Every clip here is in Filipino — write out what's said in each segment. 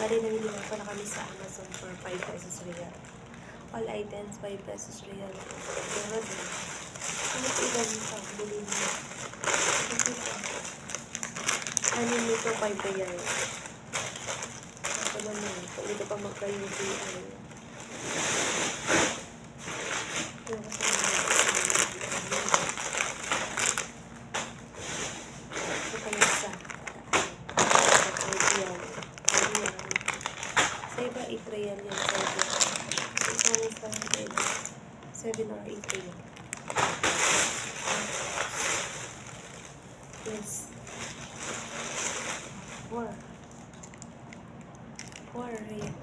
Bali, namili lang pala kami sa Amazon for 5 pesos real. All items, 5 pesos real. Pero din, ano po ilan pa? Bilhin mo. Ano nito, 5 real. Ako naman, kung ito pa magka-UPI. Yung kasama ito kami isa. Sa iba, 8 real yan sa iba. Ito sa iba, 7 or 8 real. Yes. 4 real.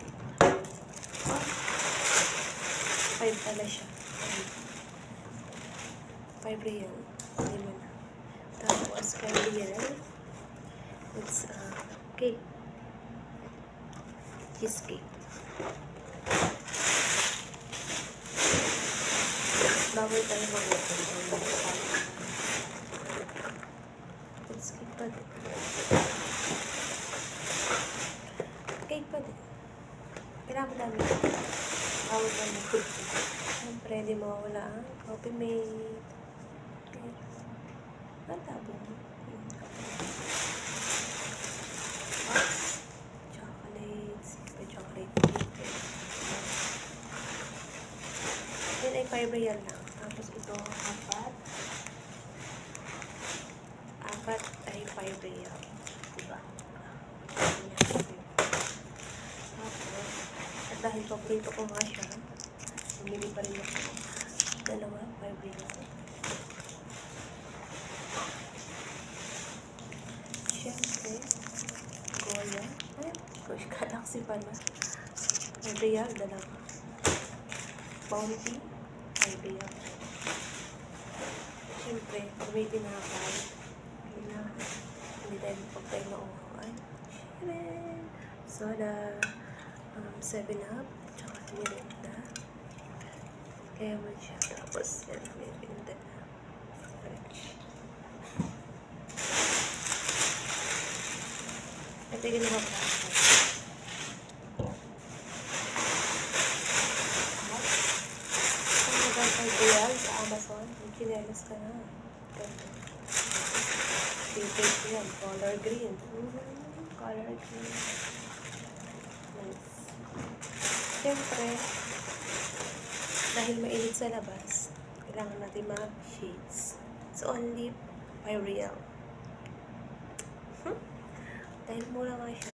5 pala siya. 5 real. Lima na. Tapos, 5 real. It's cake. Cheesecake. Bawal tayo mag-open. It's cake pa din. Cake pa din. Kailangan mo namin. Bawal tayo mag-open. Siyempre, di mawawala ang coffee mate. Ang tabo mo. Chocolates. Chocolate cake. Yan ay 5 real lang. Tapos ito, apat ay 5 real. Diba? Tapos, at dahil paborito ko nga siya, bumili pa rin ako. Dalawa, 5 real. Siyempre, Goya. Ay, gosh, Galaxy pala. 5 real, dalawa. Bounty, 5 real. Siyempre, pag may tinapay, hindi tayo magpagtay na umawan. Soda, 7-Up, tsaka Mirinda. Kaya mo siya. Tapos, yan, Mirinda na. Fresh. Ito yung ginawa ko. Kung nagkakay real sa Amazon, yung kinelas ka na. Favorite ko yan, color green. Color green. Nice. Siyempre, dahil mainit sa labas, kailangan natin mag-shades. So, only 5 real. Dahil mura nga siya.